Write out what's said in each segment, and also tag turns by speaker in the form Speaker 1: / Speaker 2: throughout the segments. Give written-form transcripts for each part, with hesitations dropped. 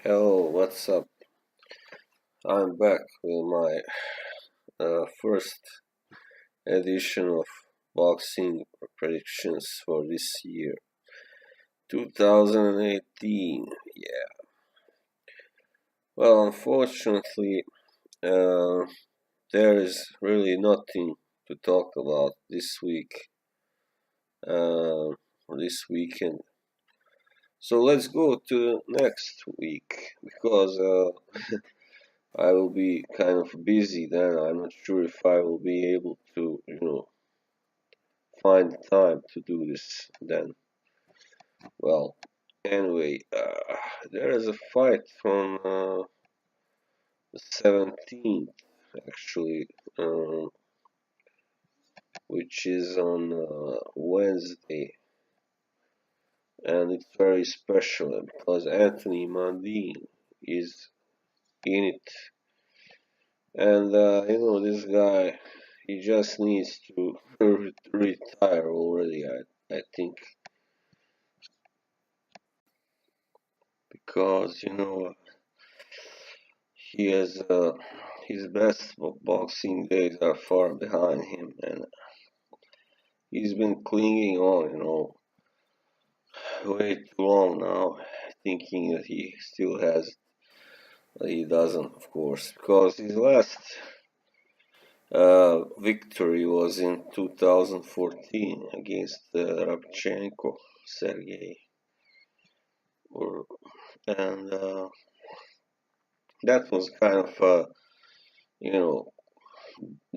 Speaker 1: Hello, what's up? I'm back with my first edition of boxing predictions for this year, 2018. Yeah. Well, unfortunately, uh, there is really nothing to talk about this week or this weekend. So let's go to next week because I will be kind of busy then. I'm not sure if I will be able to, find time to do this then. Well, anyway, there is a fight on the 17th, actually, uh, which is on Wednesday, and it's very special because Anthony Mandine is in it, and this guy, he just needs to retire already. I think because he has his best boxing days are far behind him, and he's been clinging on, way too long now, thinking that he still has. But he doesn't, of course, because his last victory was in 2014 against Rabchenko, Sergey, and that was kind of a, you know,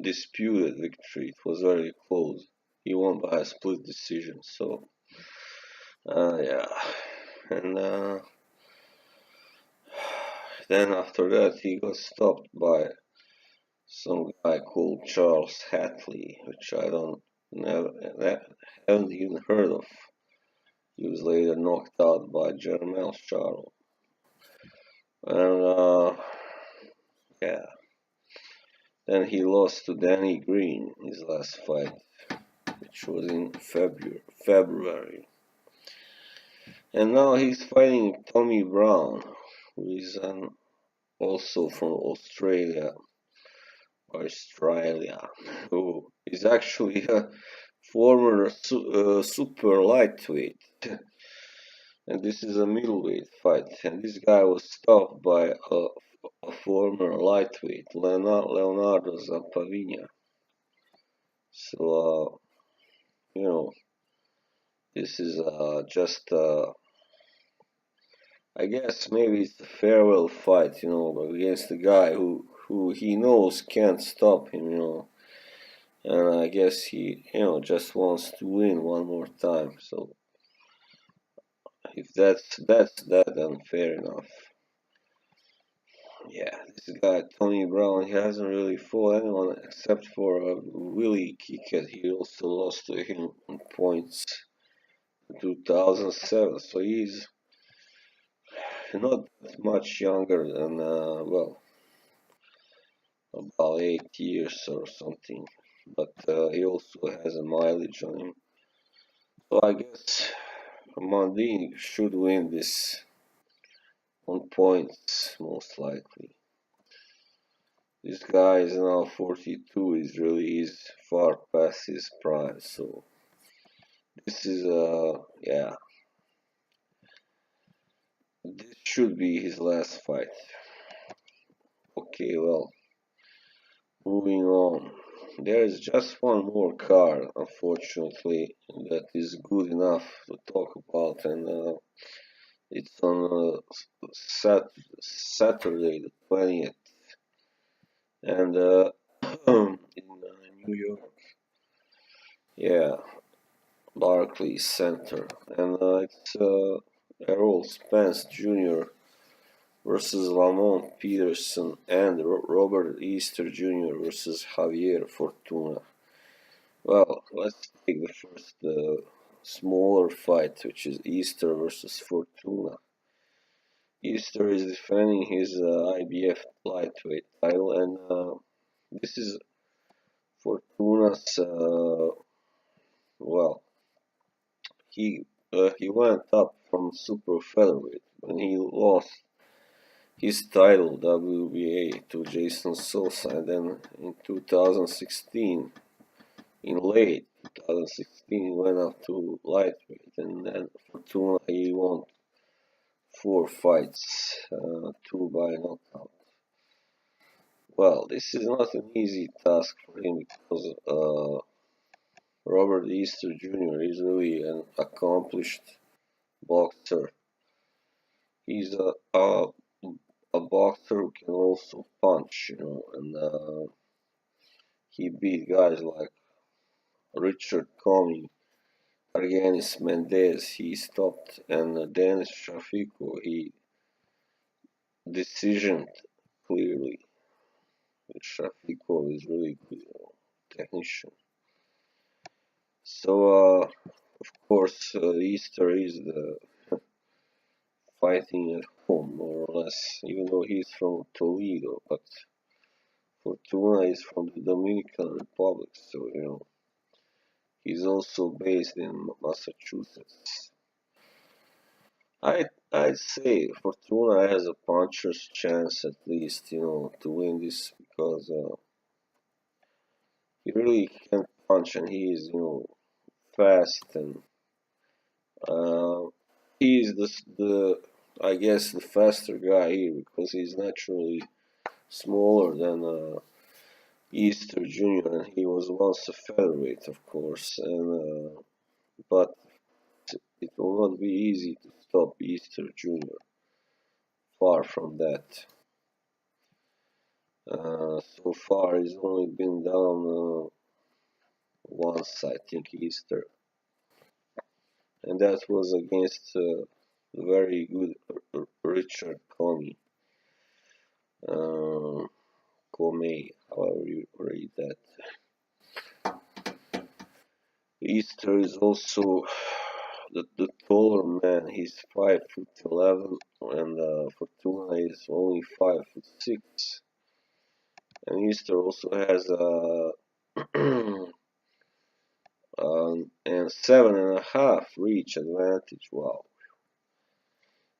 Speaker 1: disputed victory. It was very close. He won by a split decision. So, yeah. And then after that, he got stopped by some guy called Charles Hatley, which I don't never haven't even heard of. He was later knocked out by Jermel Charlo. And yeah. Then he lost to Danny Green his last fight, which was in February. And now he's fighting Tommy Brown, who is also from Australia, who is actually a former super lightweight. And this is a middleweight fight. And this guy was stopped by a former lightweight, Leonardo Zampavinha. So, this is just I guess maybe it's a farewell fight, against the guy who he knows can't stop him, and I guess he, just wants to win one more time. So if that's that, then fair enough. Yeah, this guy Tony Brown, he hasn't really fought anyone except for Willie Kickett. He also lost to him on points in 2007, so he's not that much younger than about 8 years or something, but he also has a mileage on him. So I guess Mandini should win this on points, most likely. This guy is now 42, is far past his prime, so this is, this should be his last fight. Okay, well, moving on. There is just one more card, unfortunately, that is good enough to talk about, and it's on Saturday the 20th, and in New York, yeah, Barclays Center, and it's Errol Spence Jr. versus Lamont Peterson and Robert Easter Jr. versus Javier Fortuna. Well, let's take the first smaller fight, which is Easter versus Fortuna. Easter is defending his IBF lightweight title, and this is Fortuna's. Well, he went up from super featherweight when he lost his title WBA to Jason Sosa, and then in 2016, in late 2016, he went up to lightweight, and then Fortuna he won 4 fights, 2 by knockout. Well, this is not an easy task for him because Robert Easter Jr. is really an accomplished boxer. He's a boxer who can also punch, and he beat guys like Richard Comey, Argenis Mendez, he stopped, and Dennis Shafiqo, he decisioned clearly. Shafiqo is really good technician. So, of course, Easter is the fighting at home, more or less, even though he's from Toledo, but Fortuna is from the Dominican Republic, so, he's also based in Massachusetts. I'd say Fortuna has a puncher's chance at least, to win this because he really can punch and he is, fast and uh, he is the I guess the faster guy here because he's naturally smaller than Easter Jr. and he was once a featherweight, of course, and but it will not be easy to stop Easter Jr. Far from that. So far, he's only been down once, I think, Easter, and that was against very good Richard Comey. Uh, Comey, however you read that. Easter is also the taller man. He's 5'11", and Fortuna is only 5'6". And Easter also has a and 7.5 reach advantage. Wow.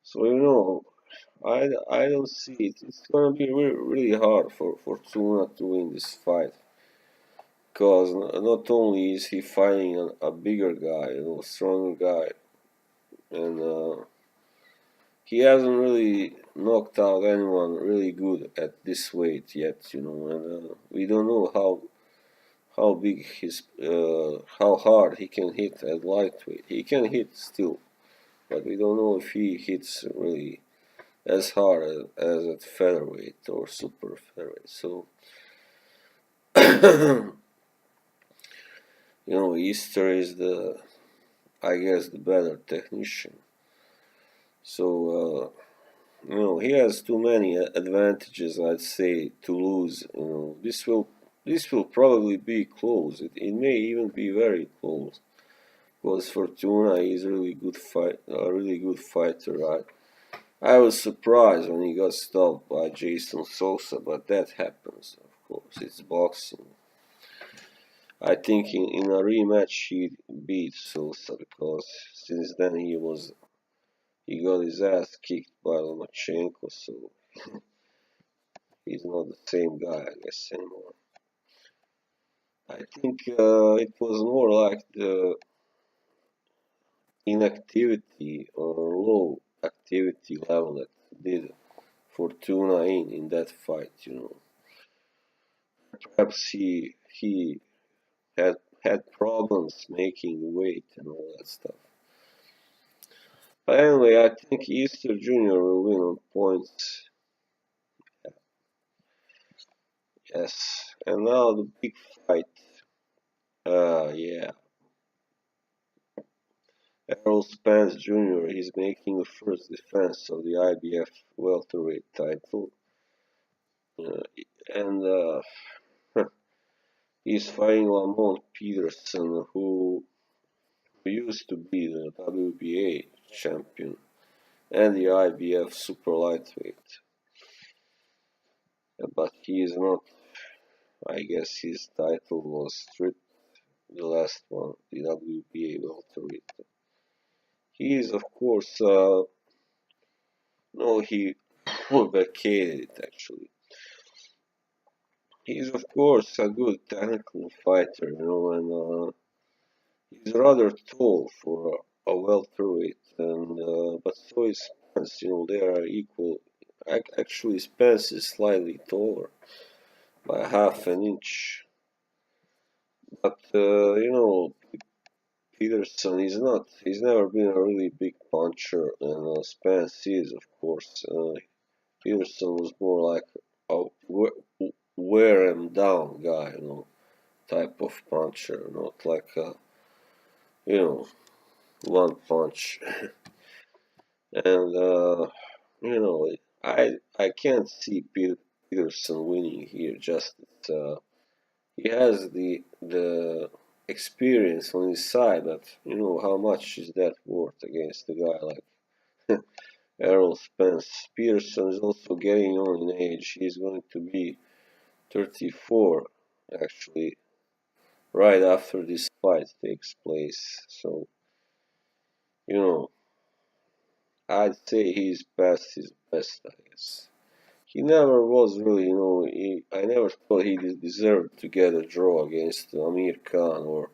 Speaker 1: So I don't see it. It's gonna be really hard for Fortuna to win this fight because not only is he fighting a bigger guy, stronger guy, and he hasn't really knocked out anyone really good at this weight yet, and we don't know how big how hard he can hit at lightweight. He can hit still, but we don't know if he hits really as hard as at featherweight or super featherweight. So, Easter is I guess, the better technician. So, he has too many advantages, I'd say, to lose. This will probably be close. It may even be very close. Because Fortuna is a really good fighter. I was surprised when he got stopped by Jason Sosa, but that happens, of course. It's boxing. I think in a rematch he beat Sosa because since then he got his ass kicked by Lomachenko, so he's not the same guy, I guess, anymore. I think it was more like the inactivity or low activity level that did Fortuna in that fight. Perhaps he had problems making the weight and all that stuff. But anyway, I think Easter Jr. will win on points. Yes. And now the big fight. Yeah. Errol Spence Jr. is making the first defense of the IBF welterweight title. Uh, and he's fighting Lamont Peterson, who used to be the WBA champion and the IBF super lightweight. But he is not. I guess his title was stripped, the last one, the WBA welterweight. He is, of course, no, he vacated it actually. He's of course a good technical fighter, and he's rather tall for a welterweight, and but so is Spence. They are equal. Actually, Spence is slightly taller by half an inch, but Peterson is not. He's never been a really big puncher, and Spence is, of course. Peterson was more like a wear him down guy, type of puncher, not like a, you know, one punch. And you know, I can't see Peterson winning here. Just he has the experience on his side, but how much is that worth against a guy like Errol Spence? Peterson is also getting on in age. He's going to be 34 actually right after this fight takes place. So you know, I'd say he's past his best, I guess. He never was really, I never thought he deserved to get a draw against Amir Khan or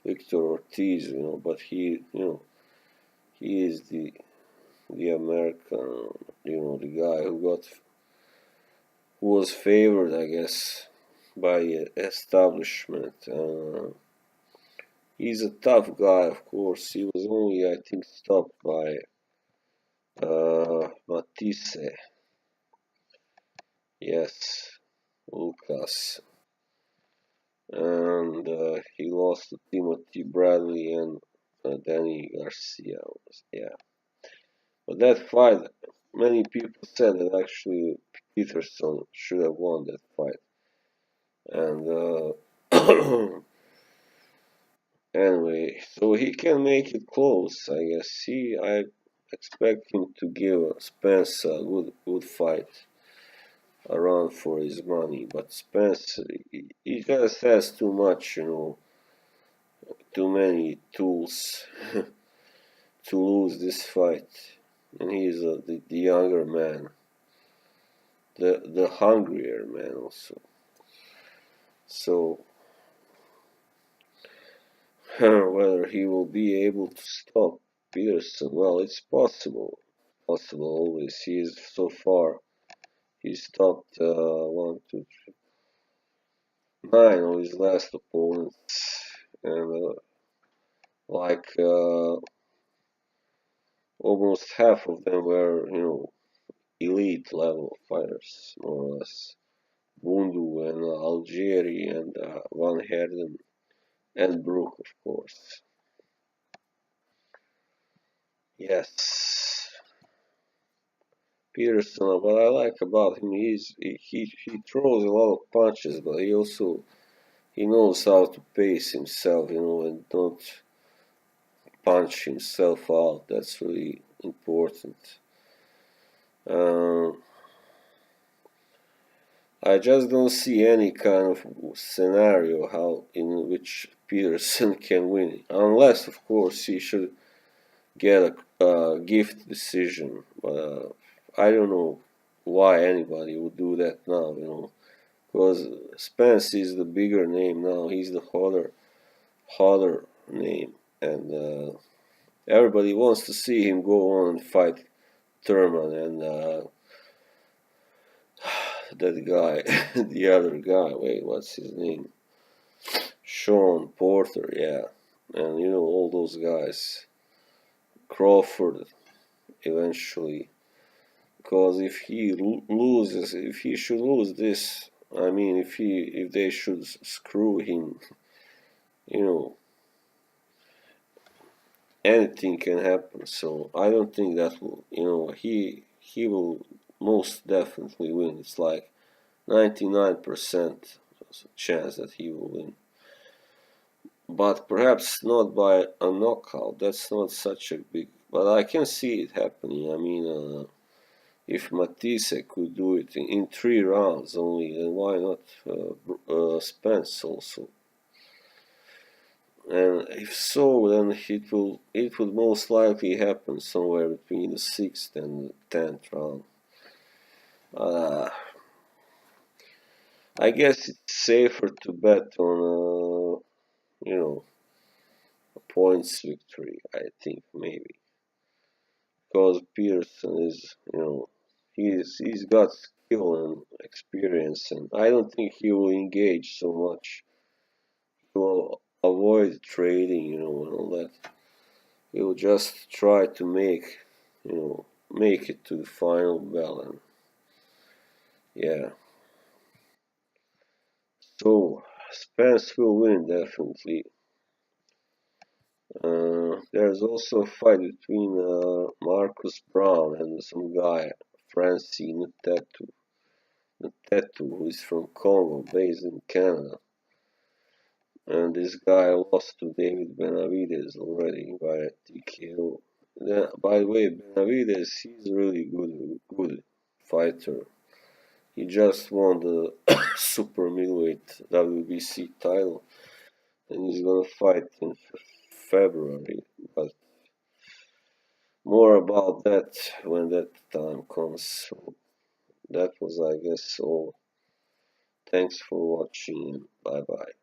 Speaker 1: Victor Ortiz, but he is the American, the guy who was favored, I guess, by establishment. He's a tough guy, of course. He was only, I think, stopped by Matisse. Yes, Lucas. And he lost to Timothy Bradley and Danny Garcia. Yeah, but that fight, many people said that actually Peterson should have won that fight. And anyway, so he can make it close, I guess. I expect him to give Spence a good fight, a run for his money. But Spence, he just has too much, too many tools to lose this fight. And he's the younger man, the hungrier man also. So whether he will be able to stop Peterson, well, it's possible. Possible always. He is so far. He stopped one, two, three, nine of his last opponents, and like almost half of them were, elite level fighters, more or less. Bundu and Algieri and Van Herden and Brook, of course. Yes, Peterson. What I like about him is he throws a lot of punches, but he knows how to pace himself, and don't punch himself out. That's really important. Uh, I just don't see any kind of scenario how in which Peterson can win, unless, of course, he should get a gift decision. But I don't know why anybody would do that now, because Spence is the bigger name now. He's the hotter name, and everybody wants to see him go on and fight Thurman and that guy, the other guy. Wait, what's his name? Sean Porter, yeah, and all those guys. Crawford eventually, because if he should lose this, I mean, if they should screw him, you know, anything can happen. So I don't think that will, he will most definitely win. It's like 99% chance that he will win. But perhaps not by a knockout. That's not such a big. But I can see it happening. I mean, if Matisse could do it in 3 rounds only, then why not Spence also? And if so, then it would most likely happen somewhere between the 6th and 10th round. Uh, I guess it's safer to bet on a points victory. I think maybe because Peterson is he's got skill and experience, and I don't think he will engage so much. He will avoid trading, and all that. He will just try to make it to the final bell, and yeah. So Spence will win definitely. There's also a fight between Marcus Brown and some guy, Francie Ntetu, who is from Congo, based in Canada. And this guy lost to David Benavides already by TKO. By the way, Benavides, he's a really good fighter. He just won the super middleweight WBC title, and he's gonna fight in February. But more about that when that time comes. So that was, I guess, all. Thanks for watching. Bye bye.